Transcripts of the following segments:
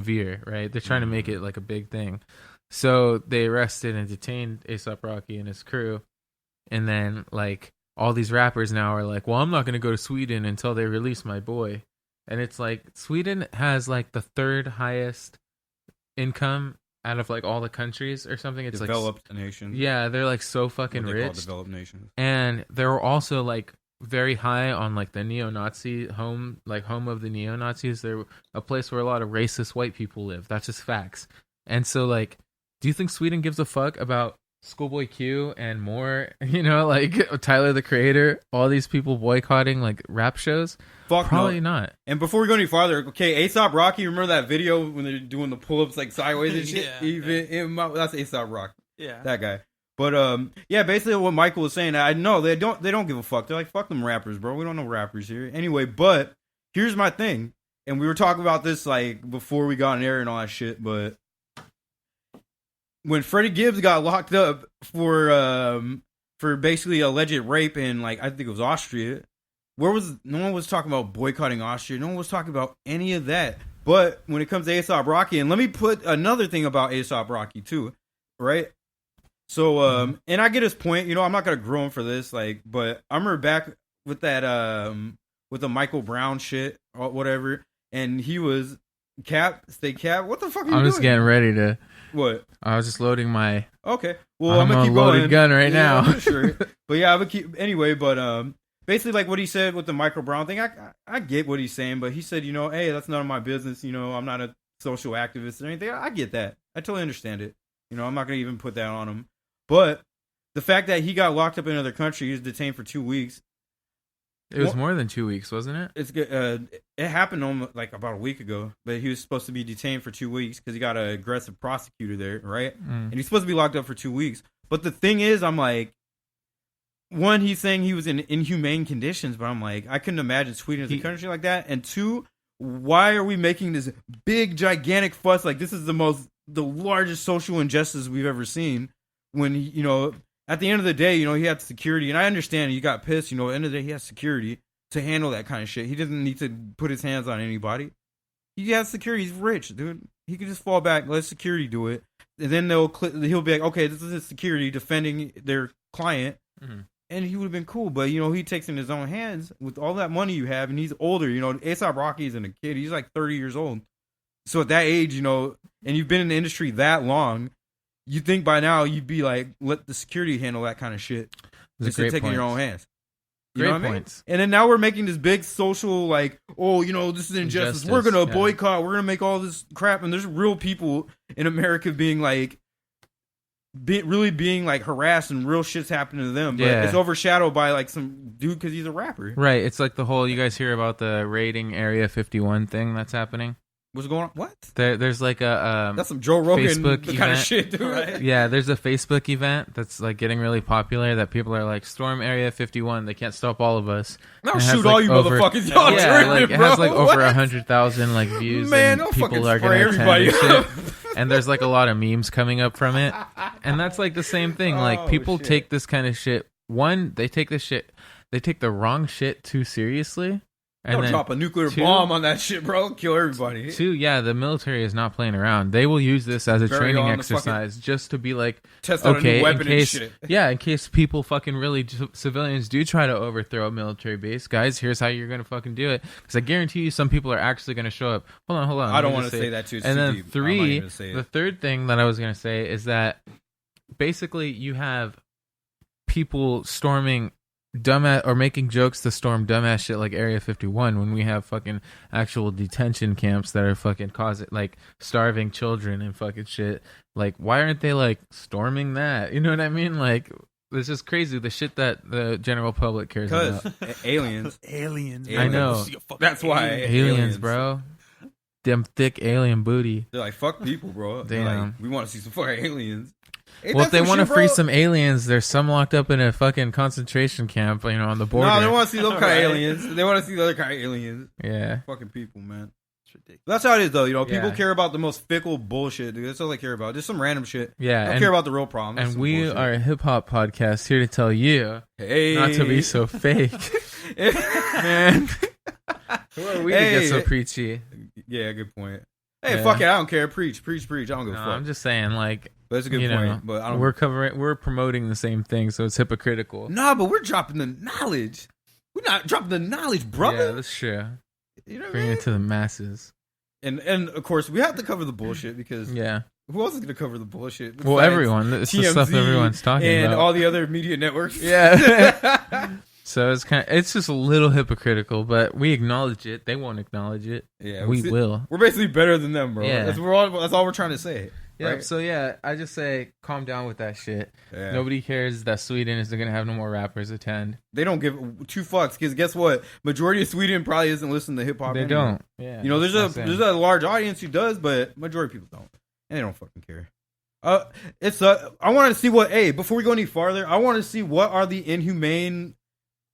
severe, right? They're trying to make it like a big thing. So they arrested and detained A$AP Rocky and his crew, and then like all these rappers now are like, well, I'm not going to go to Sweden until they release my boy. And it's like Sweden has like the third highest income out of like all the countries or something. It's developed like nation. Yeah, they're like so fucking What they call rich. developed nations. And they're also like very high on like the neo-Nazi home of the neo-Nazis. They're a place where a lot of racist white people live. That's just facts. And so like, do you think Sweden gives a fuck about Schoolboy Q and more, like Tyler the Creator, all these people boycotting like rap shows? Fuck Probably no. not. And before we go any farther, okay, A$AP Rocky, remember that video when they're doing the pull-ups like sideways and shit? That's A$AP Rocky. Yeah. That guy. But yeah, basically what Michael was saying, I know they don't give a fuck. They're like, fuck them rappers, bro. We don't know rappers here. Anyway, but here's my thing. And we were talking about this like before we got on air and all that shit, but when Freddie Gibbs got locked up for basically alleged rape in like I think it was Austria, no one was talking about boycotting Austria. No one was talking about any of that. But when it comes to A$AP Rocky, and let me put another thing about A$AP Rocky too, right? So and I get his point. I'm not gonna grow him for this, like, but I remember back with that with the Michael Brown shit or whatever, and he was stay cap. What the fuck are you doing? I'm just getting ready to. What? I was just loading my. Okay. Well, I'm I'm gonna a keep loaded going. gun right now. I'm sure. But yeah, I'm gonna keep anyway. But basically, like what he said with the Michael Brown thing, I get what he's saying. But he said, hey, that's none of my business. I'm not a social activist or anything. I get that. I totally understand it. I'm not gonna even put that on him. But the fact that he got locked up in another country, he was detained for 2 weeks. It was more than 2 weeks, wasn't it? It's good. It happened almost like about a week ago, but he was supposed to be detained for 2 weeks because he got an aggressive prosecutor there, right? And he's supposed to be locked up for 2 weeks. But the thing is, I'm like, one, he's saying he was in inhumane conditions, but I'm like, I couldn't imagine Sweden as a country like that. And two, why are we making this big, gigantic fuss? Like, this is the largest social injustice we've ever seen. When at the end of the day, he had security, and I understand he got pissed. At the end of the day, he has security to handle that kind of shit. He doesn't need to put his hands on anybody. He has security. He's rich, dude. He could just fall back, let security do it, and then he'll be like, okay, this is his security defending their client, and he would have been cool. But he takes it in his own hands with all that money you have, and he's older. A$AP Rocky isn't a kid; he's like 30 years old. So at that age, and you've been in the industry that long. You think by now you'd be like, let the security handle that kind of shit instead of taking your own hands. You know what points. I mean? And then now we're making this big social like, this is injustice. We're gonna boycott. We're gonna make all this crap. And there's real people in America being like, really being like harassed and real shit's happening to them. But it's overshadowed by like some dude because he's a rapper. Right. It's like the whole. You guys hear about the raiding Area 51 thing that's happening? What's going on? What? There's like a that's some Joe Rogan Facebook kind of shit, dude. Right? Yeah, there's a Facebook event that's like getting really popular that people are like, storm Area 51. They can't stop all of us. Now shoot all you motherfuckers. Y'all it has like over 100,000 like views. Man, and don't fucking people are spray gonna everybody attend up. and shit. And there's like a lot of memes coming up from it. And that's like the same thing. Like people take this kind of shit. One, they take the wrong shit too seriously. And Don't then drop a nuclear bomb on that shit, bro. Kill everybody. Two, the military is not playing around. They will use this as a training exercise just to be like, test out a new weapon in case, and shit. Yeah, in case people fucking really civilians do try to overthrow a military base, guys, here's how you're gonna fucking do it. Because I guarantee you, some people are actually gonna show up. Hold on. I don't want to say that too. And then deep. three, the third thing that I was gonna say is that basically you have people storming dumbass or making jokes to storm dumbass shit like Area 51 when we have fucking actual detention camps that are fucking causing like starving children and fucking shit. Like, why aren't they like storming that? You know what I mean? Like, it's just crazy the shit that the general public cares about. Aliens. I know. That's why aliens, bro. Them thick alien booty. They're like, fuck people, bro. Damn. Like, we want to see some fucking aliens. Well, if they want to free some aliens, there's some locked up in a fucking concentration camp, on the border. No, they want to see those kind of aliens. They want to see the other kind of aliens. Yeah. Fucking people, man. It's ridiculous. That's how it is, though. People care about the most fickle bullshit, dude. That's all they care about. Just some random shit. Yeah. They don't care about the real problem. And we are a hip-hop podcast here to tell you not to be so fake. Man. Who are we to get so preachy? Yeah, good point. Hey, Yeah. fuck it. I don't care. Preach. I don't give a No, fuck. I'm just saying, like, But that's a good you point. know, But I don't. we're promoting the same thing, so it's hypocritical. Nah, but we're dropping the knowledge. We're not dropping the knowledge, brother. Yeah, that's true. You know what I Bring mean? it to the masses. And of course we have to cover the bullshit because Yeah. who else is gonna cover the bullshit? Well, besides everyone. It's the TMZ stuff everyone's talking and about. all the other media networks. Yeah. So it's just a little hypocritical, but we acknowledge it. They won't acknowledge it. Yeah, We will. We're basically better than them, bro. Yeah. That's all we're trying to say. Yeah. Right? So yeah, I just say calm down with that shit. Yeah. Nobody cares that Sweden is gonna have no more rappers attend. They don't give two fucks because guess what? Majority of Sweden probably isn't listening to hip hop. They anyway. don't. Yeah. You know, that's what I'm there's saying. a large audience who does, but majority of people don't, and they don't fucking care. I want to see what. Hey, before we go any farther, I want to see what are the inhumane.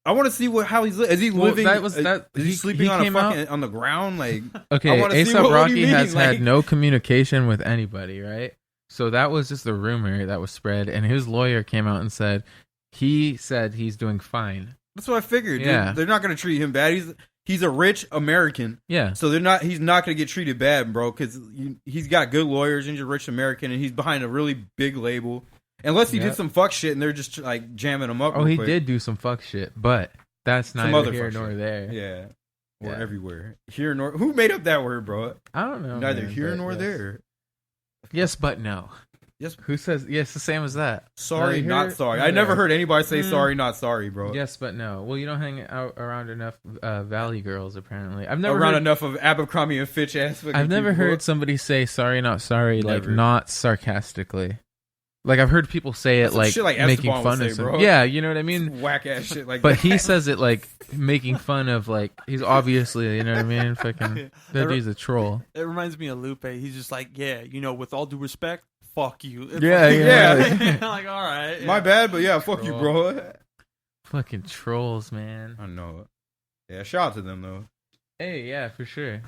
I want to see how he's. Is he Well, living? that was that. Is he sleeping on a fucking on the ground? Like, Okay, I wanna see ASAP what do Rocky you has mean? had Like- no communication with anybody, right? So that was just a rumor that was spread, and his lawyer came out and said he's doing fine. that's what I figured. Yeah. They're not gonna treat him bad. He's a rich American, Yeah, so they're not. He's not gonna get treated bad, bro, because he's got good lawyers and he's a rich American, and he's behind a really big label. Unless he Yeah. did some fuck shit and they're just like jamming him up. Oh, real he quick. did do some fuck shit, but that's Some neither other here fuck nor shit. there. Yeah. Or Yeah. everywhere. Here nor who made up that word, bro? I don't know. Neither man, here but nor yes. there. Yes, but no. Yes. Who says yes? The same as that. Sorry, Neither not here sorry. nor I never there. heard anybody say Mm. sorry, not sorry, bro. Yes, but no. Well, you don't hang out around enough Valley girls. Apparently, I've never Around heard, enough of Abercrombie and Fitch ass. fucking I've never people. heard somebody say sorry, not sorry, like Never. not sarcastically. Like I've heard people say it Some like shit like making Esteban would fun say, of some- bro. Yeah, you know what I mean? whack ass shit like But that. he says it like making fun of like he's obviously, you know what I mean? Fucking that dude's a troll. It reminds me of Lupe. He's just like, yeah, you know, with all due respect, fuck you. It's Yeah, like, yeah. I'm like, all right. My yeah. bad, but yeah, fuck you, bro. Fucking trolls, man. I know it. Yeah, shout out to them though. Hey, yeah, for sure.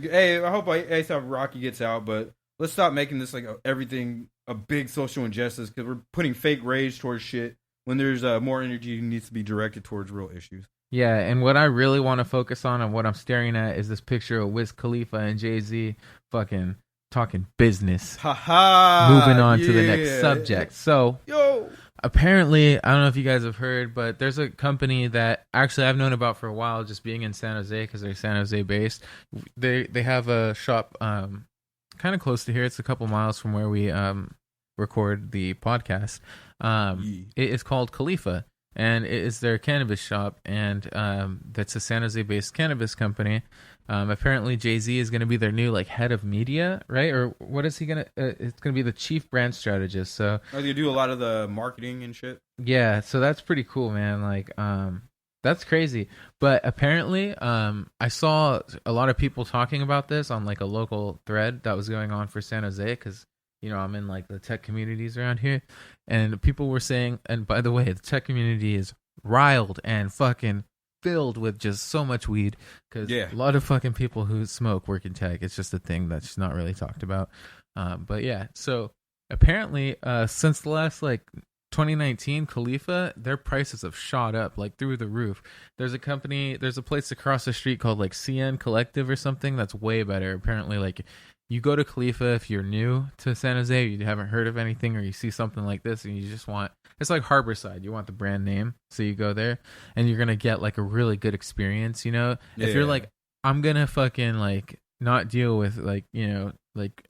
Hey, I hope ASAP Rocky gets out, but let's stop making this like everything a big social injustice because we're putting fake rage towards shit when there's more energy needs to be directed towards real issues. Yeah, and what I really want to focus on and what I'm staring at is this picture of Wiz Khalifa and Jay-Z fucking talking business. Haha. Moving on to the next yeah. subject. So, Yo. apparently, I don't know if you guys have heard, but there's a company that actually I've known about for a while, just being in San Jose because they're San Jose based. They have a shop kind of close to here. It's a couple miles from where we record the podcast. It is called Khalifa, and it is their cannabis shop, and that's a San Jose based cannabis company. Apparently Jay-Z is going to be their new like head of media, right? Or what is he going to it's going to be the chief brand strategist. So Are they do a lot of the marketing and shit? yeah, so that's pretty cool, man. Like that's crazy. But apparently I saw a lot of people talking about this on like a local thread that was going on for San Jose cuz you know, I'm in like the tech communities around here, and people were saying, and by the way, the tech community is riled and fucking filled with just so much weed because Yeah. a lot of fucking people who smoke work in tech. It's just a thing that's not really talked about. But yeah, so apparently since the last like 2019 Khalifa, their prices have shot up like through the roof. There's a place across the street called like CN Collective or something that's way better. Apparently, like you go to Khalifa if you're new to San Jose, you haven't heard of anything, or you see something like this and you just want, it's like Harborside, you want the brand name, so you go there and you're gonna get like a really good experience, you know. If you're Yeah. like, I'm gonna fucking like not deal with like, you know, like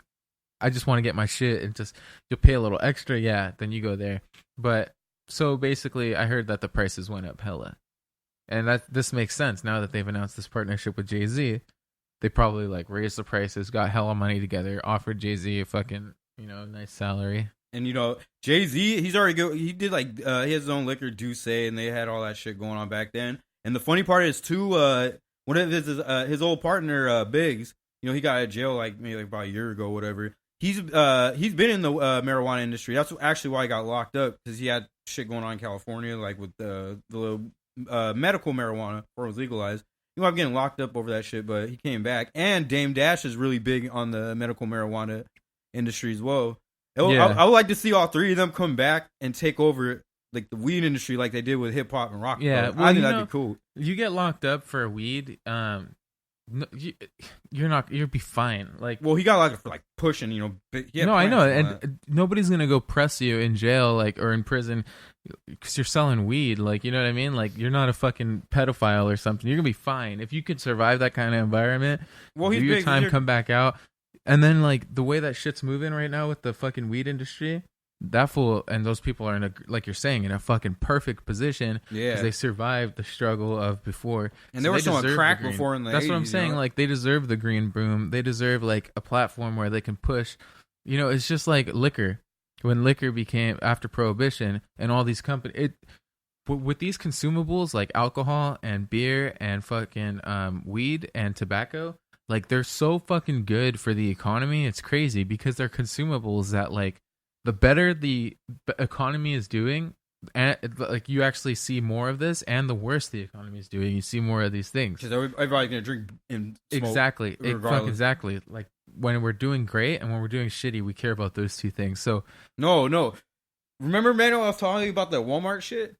I just want to get my shit and just you'll pay a little extra, yeah, then you go there. But so basically I heard that the prices went up hella, and that this makes sense now that they've announced this partnership with Jay-Z. They probably like raised the prices, got hella money together, offered Jay-Z a fucking, you know, nice salary. And you know, Jay-Z, he's already he did like he has his own liquor, Douce, and they had all that shit going on back then. And the funny part is too, one of his old partner, Biggs, you know, he got out of jail like maybe like about a year ago, whatever. He's been in the marijuana industry. That's actually why he got locked up, because he had shit going on in California, like with the medical marijuana before it was legalized. You know, I'm getting locked up over that shit, but he came back. And Dame Dash is really big on the medical marijuana industry as well. Yeah. I would like to see all three of them come back and take over like the weed industry, like they did with hip hop and rock. Yeah, I well, think you that'd know, be cool. You get locked up for weed, No, you'll be fine. Like, Well, he got locked up for like pushing, I know, and nobody's gonna go press you in jail, like, or in prison, because you're selling weed. Like, you know what I mean? Like, you're not a fucking pedophile or something. You're gonna be fine if you could survive that kind of environment. Well, do he's your big, time, come back out, and then like the way that shit's moving right now with the fucking weed industry. That fool and those people are in like you're saying, in a fucking perfect position. Yeah, because they survived the struggle of before, and they were selling crack before in the 80s. That's what I'm saying. Like, they deserve the green boom. They deserve like a platform where they can push. It's just like liquor. When liquor became after prohibition, and all these companies, with these consumables like alcohol and beer and fucking weed and tobacco, like, they're so fucking good for the economy. It's crazy because they're consumables that, like, the better the economy is doing, and like, you actually see more of this, and the worse the economy is doing, you see more of these things. Because everybody's gonna drink and smoke. Exactly. Exactly. Like, when we're doing great and when we're doing shitty, we care about those two things. So no. Remember, Manuel, I was telling you about the Walmart shit?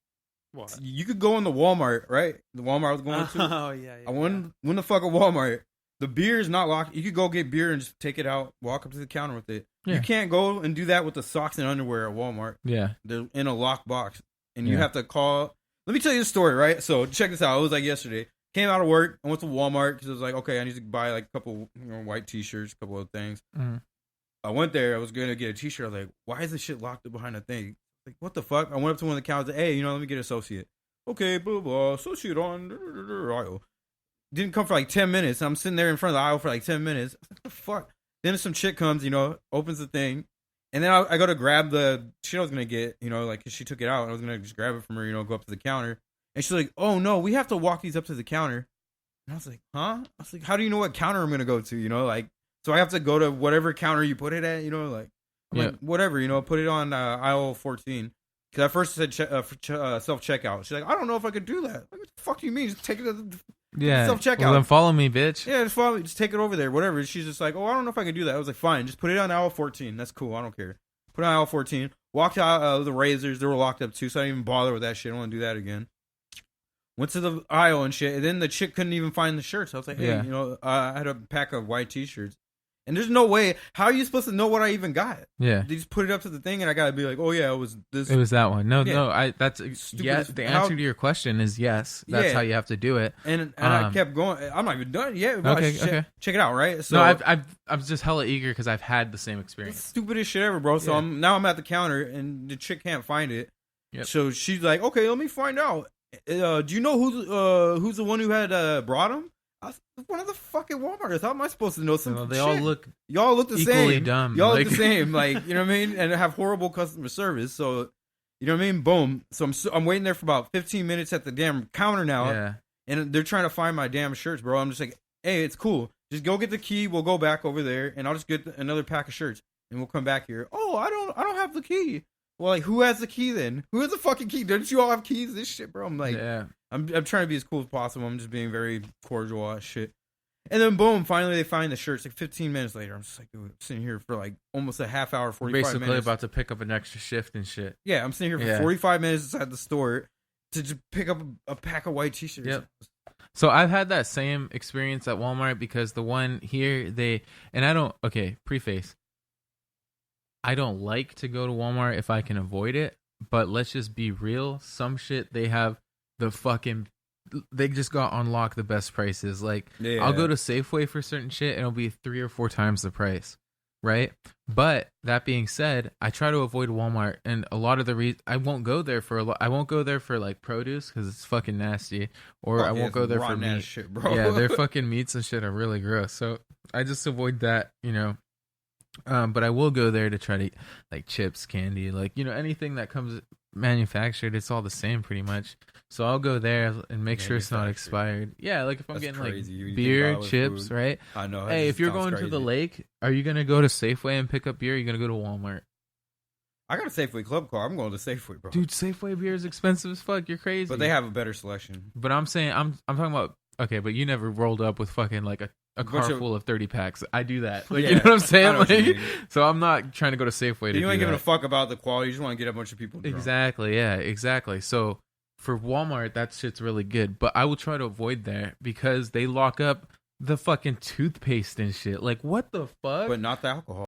What? You could go in the Walmart, right? The Walmart I was going to. Oh yeah. I went the fuck a Walmart. The beer is not locked. You could go get beer and just take it out, walk up to the counter with it. Yeah. You can't go and do that with the socks and underwear at Walmart. yeah, They're in a locked box, and you Yeah. have to call. Let me tell you the story, right? So check this out. It was like yesterday. Came out of work. I went to Walmart because I was like, okay, I need to buy like a couple white T-shirts, a couple of things. Mhm. I went there. I was going to get a T-shirt. I was like, why is this shit locked up behind a thing? Like, what the fuck? I went up to one of the counters. Hey, let me get an associate. Okay, blah, blah, associate on aisle. Didn't come for like 10 minutes. I'm sitting there in front of the aisle for like 10 minutes. I was like, what the fuck? Then some chick comes, opens the thing. And then I go to grab the shit I was going to get, like, 'cause she took it out. And I was going to just grab it from her, go up to the counter. And she's like, oh, no, we have to walk these up to the counter. And I was like, huh? I was like, how do you know what counter I'm going to go to, like, so I have to go to whatever counter you put it at, like, like, whatever, put it on aisle 14. Because at first it said self-checkout. She's like, I don't know if I could do that. Like, what the fuck do you mean? Just take it to the self-checkout. Well, then follow me, bitch. Yeah, just follow me. Just take it over there, whatever. She's just like, oh, I don't know if I can do that. I was like, fine, just put it on aisle 14. That's cool. I don't care. Put it on aisle 14. Walked out the razors. They were locked up too, so I didn't even bother with that shit. I don't want to do that again. Went to the aisle and shit, and then the chick couldn't even find the shirts. I was like, hey, I had a pack of white T-shirts. And there's no way. How are you supposed to know what I even got? Yeah. They just put it up to the thing, and I gotta be like, oh yeah, it was this. It was that one. No, Yeah. That's Stupid yes. as- The how- answer to your question is yes. That's Yeah. how you have to do it. And I kept going. I'm not even done yet. But Okay. Check it out, right? So No, I'm just hella eager because I've had the same it's experience. the stupidest shit ever, bro. So Yeah. I'm at the counter, and the chick can't find it. Yep. So she's like, okay, let me find out. Do you know who's the one who had brought him? I was one of the fucking Walmarters. How am I supposed to know something? Well, they all look Y'all look the equally same. dumb. Y'all like- look the same. Like, you know what I mean? And have horrible customer service. So, you know what I mean? Boom. So I'm waiting there for about 15 minutes at the damn counter now. Yeah. And they're trying to find my damn shirts, bro. I'm just like, hey, it's cool. Just go get the key. We'll go back over there, and I'll just get another pack of shirts, and we'll come back here. Oh, I don't have the key. Well, like, who has the key then? Who has the fucking key? Don't you all have keys? This shit, bro. I'm like, Yeah. I'm trying to be as cool as possible. I'm just being very cordial as shit. And then boom, finally they find the shirts. Like 15 minutes later, I'm just like sitting here for like almost a half hour, 45 Basically minutes. about to pick up an extra shift and shit. Yeah, I'm sitting here for Yeah. 45 minutes inside the store to just pick up a pack of white T-shirts. Yep. So I've had that same experience at Walmart because the one here, preface. I don't like to go to Walmart if I can avoid it, but let's just be real. Some shit, they just got unlocked the best prices. Like, Yeah. I'll go to Safeway for certain shit and it'll be 3 or 4 times the price, right? But that being said, I try to avoid Walmart, and a lot of the I won't go there for I won't go there for like produce because it's fucking nasty, or I won't go there for meat. Shit, bro. Yeah, their fucking meats and shit are really gross. So I just avoid that, But I will go there to try to eat, like, chips, candy, like, anything that comes manufactured. It's all the same pretty much. So I'll go there and make sure it's not Manufactured. expired. Yeah, like if I'm That's getting crazy. You like think beer, about it with chips, food. right? I know. Hey, if you're going to the lake, are you gonna go to Safeway and pick up beer? Or are you gonna go to Walmart? I got a Safeway Club car. I'm going to Safeway, bro. Dude, Safeway beer is expensive as fuck. You're crazy. But they have a better selection. But I'm saying I'm talking about but you never rolled up with fucking like a car Bunch of- full of 30 packs. I do that. Like, Yeah, you know what I'm I saying? know what you Like, mean. so I'm not trying to go to Safeway to You do ain't giving a that. fuck about the quality. You just want to get a bunch of people drunk. Exactly. Yeah, exactly. So for Walmart, that shit's really good. But I will try to avoid there because they lock up the fucking toothpaste and shit. Like, what the fuck? but not the alcohol.